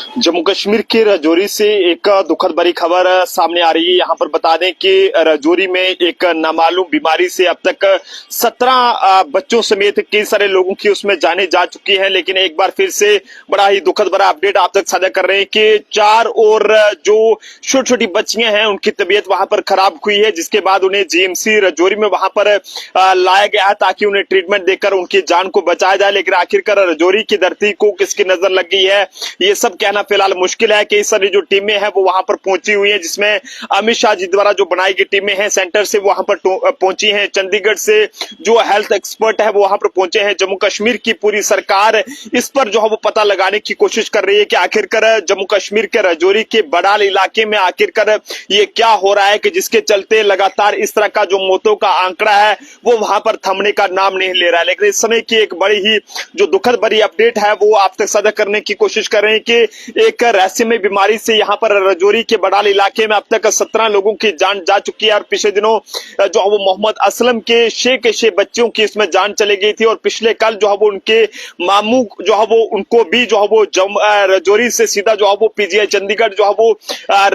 जम्मू कश्मीर के राजौरी से एक दुखद भरी खबर सामने आ रही है। यहाँ पर बता दें कि राजौरी में एक नामालूम बीमारी से अब तक 17 बच्चों समेत कई सारे लोगों की उसमें जानें जा चुकी हैं। लेकिन एक बार फिर से बड़ा ही दुखद भरा अपडेट आप तक साझा कर रहे हैं कि 4 और जो छोटी छोटी बच्चियां हैं उनकी तबीयत वहां पर खराब हुई है, जिसके बाद उन्हें जीएमसी राजौरी में वहां पर लाया गया है ताकि उन्हें ट्रीटमेंट देकर उनकी जान को बचाया जाए। लेकिन आखिरकार राजौरी की धरती को किसकी नजर लग गई है ये सब कहना फिलहाल मुश्किल है। कई सारी जो टीमें हैं वो वहां पर पहुंची हुई हैं, जिसमें अमित शाह जी द्वारा जो बनाई गई टीमें हैं सेंटर से वहां पर पहुंची हैं, चंडीगढ़ से जो हेल्थ एक्सपर्ट है वो वहां पर पहुंचे हैं। जम्मू कश्मीर की पूरी सरकार इस पर जो है वो पता लगाने की कोशिश कर रही है कि आखिरकार जम्मू कश्मीर के राजौरी के बड़ाल इलाके में आखिरकार ये क्या हो रहा है कि जिसके चलते लगातार इस तरह का जो मौतों का आंकड़ा है वो वहां पर थमने का नाम नहीं ले रहा है। लेकिन इस समय की एक बड़ी ही जो दुखद भरी अपडेट है वो आप तक साझा करने की कोशिश कर रहे हैं कि एक रहस्यमय बीमारी से यहाँ पर राजौरी के बड़ाल इलाके में अब तक 17 लोगों की जान जा चुकी है। और पिछले दिनों जो है वो मोहम्मद असलम के 6 बच्चों की इसमें जान चली गई थी। और पिछले कल जो है वो उनके मामू जो है वो उनको भी जो है वो राजौरी से सीधा जो है वो पीजीआई चंडीगढ़ जो है वो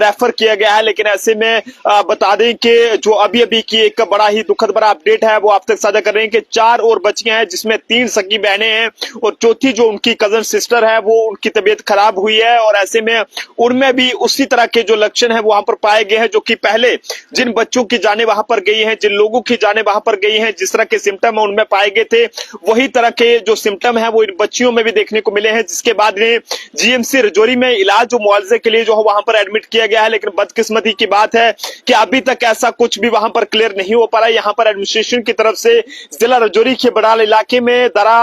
रेफर किया गया है। लेकिन ऐसे में बता दें कि जो अभी अभी की एक बड़ा ही दुखद भरा अपडेट है वो आप तक साझा कर रहे हैं कि 4 और बच्चियां हैं, जिसमें 3 सगी बहनें हैं और चौथी जो उनकी कजन सिस्टर है वो उनकी तबीयत खराब हुई है। और ऐसे में उनमें भी उसी तरह के जो लक्षण है वहां पर पाए गए हैं जो कि पहले जिन बच्चों की जानें वहां पर गई हैं, जिन लोगों की जानें वहां पर गई हैं, जिस तरह के सिम्टम उनमें पाए गए थे वही तरह के जो सिम्टम है वो इन बच्चियों में भी देखने को मिले हैं। जिसके बाद इन्हें जीएमसी राजौरी में इलाज और मुआवजे के लिए जो है वहां पर एडमिट किया गया है। लेकिन बदकिस्मती की बात है कि अभी तक ऐसा कुछ भी वहां पर क्लियर नहीं हो पा रहा है। यहाँ पर एडमिनिस्ट्रेशन की तरफ से जिला राजौरी के बड़ाल इलाके में धारा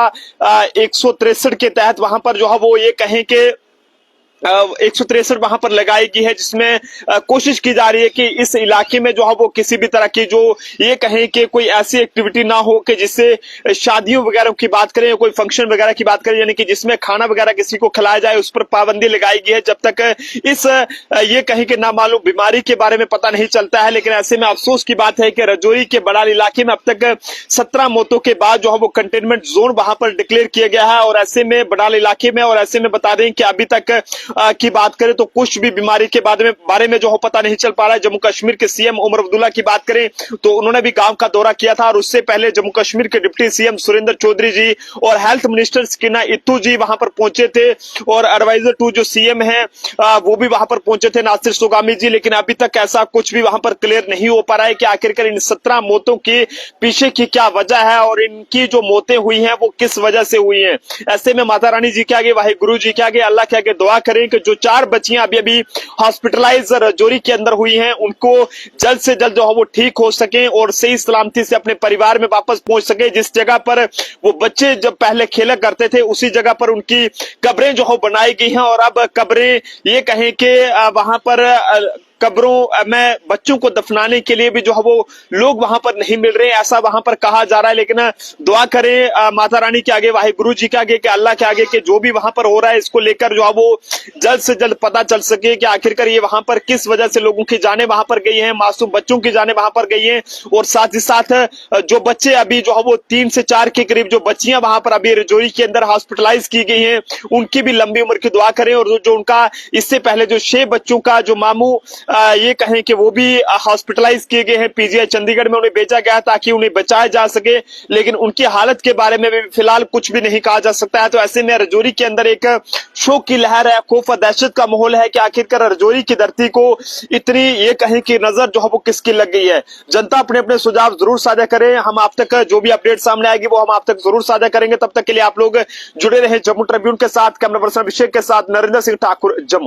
163 के तहत वहां पर जो है वो ये कहें कि 163 वहां पर लगाई गई है, जिसमें कोशिश की जा रही है कि इस इलाके में जो है वो किसी भी तरह की जो ये कहें कि कोई ऐसी एक्टिविटी ना हो कि जिससे शादियों वगैरह की बात करें, कोई फंक्शन वगैरह की बात करें, यानी कि जिसमें खाना वगैरह किसी को खिलाया जाए उस पर पाबंदी लगाई गई है जब तक इस ये कहें कि नामालूम बीमारी के बारे में पता नहीं चलता है। लेकिन ऐसे में अफसोस की बात है कि राजौरी के बड़ाल इलाके में अब तक 17 मौतों के बाद जो है वो कंटेनमेंट जोन वहां पर डिक्लेयर किया गया है। और ऐसे में बड़ाल इलाके में और ऐसे में बता दें कि अभी तक की बात करें तो कुछ भी बीमारी के बारे में जो हो पता नहीं चल पा रहा है। जम्मू कश्मीर के सीएम उमर अब्दुल्ला की बात करें तो उन्होंने भी गांव का दौरा किया था और उससे पहले जम्मू कश्मीर के डिप्टी सीएम सुरेंद्र चौधरी जी और हेल्थ मिनिस्टर सकीना इत्तू जी वहां पर पहुंचे थे। और एडवाइजर 2 जो सीएम है वो भी वहां पर पहुंचे थे, नासिर सुगामी जी। लेकिन अभी तक ऐसा कुछ भी वहां पर क्लियर नहीं हो पा रहा है कि आखिरकार इन 17 मौतों के पीछे की क्या वजह है और इनकी जो मौतें हुई हैं वो किस वजह से हुई हैं। ऐसे में माता रानी जी के आगे, वाहिगुरु जी के आगे, अल्लाह के आगे दुआ करें कि जो 4 बच्चियां अभी हॉस्पिटलाइज राजौरी के अंदर हुई हैं उनको जल्द से जल्द जो है वो ठीक हो सके और सही सलामती से अपने परिवार में वापस पहुंच सके। जिस जगह पर वो बच्चे जब पहले खेला करते थे उसी जगह पर उनकी कब्रें जो है बनाई गई हैं। और अब कब्रें ये कहें कि वहां पर कब्रों में बच्चों को दफनाने के लिए भी जो है वो लोग वहां पर नहीं मिल रहे हैं, ऐसा वहां पर कहा जा रहा है। लेकिन दुआ करें माता रानी के आगे, वाहिगुरु जी के आगे, कि अल्लाह के आगे कि जो भी वहां पर हो रहा है इसको लेकर जो है वो जल्द से जल्द पता चल सके कि आखिरकार ये वहां पर किस वजह से लोगों की जानें वहां पर गई हैं, मासूम बच्चों की जानें वहां पर गई हैं। और साथ ही साथ जो बच्चे अभी जो है वो 3 से 4 के करीब जो बच्चियां वहां पर अभी राजौरी के अंदर हॉस्पिटलाइज की गई हैं उनकी भी लंबी उम्र की दुआ करें। और जो उनका इससे पहले जो 6 बच्चों का जो मामू ये कहें कि वो भी हॉस्पिटलाइज किए गए हैं पीजीआई चंडीगढ़ में, उन्हें भेजा गया ताकि उन्हें बचाया जा सके। लेकिन उनकी हालत के बारे में भी फिलहाल कुछ भी नहीं कहा जा सकता है। तो ऐसे में राजौरी के अंदर एक शोक की लहर है, खौफ और दहशत का माहौल है कि आखिरकार राजौरी की धरती को इतनी ये कहें कि नजर जो है वो किसकी लग गई है। जनता अपने अपने सुझाव जरूर साझा करें, हम आप तक जो भी अपडेट सामने आएगी वो हम आप तक जरूर साझा करेंगे। तब तक के लिए आप लोग जुड़े रहे जम्मू ट्रिब्यून के साथ। कैमरा पर्सन अभिषेक के साथ नरेंद्र सिंह ठाकुर, जम्मू।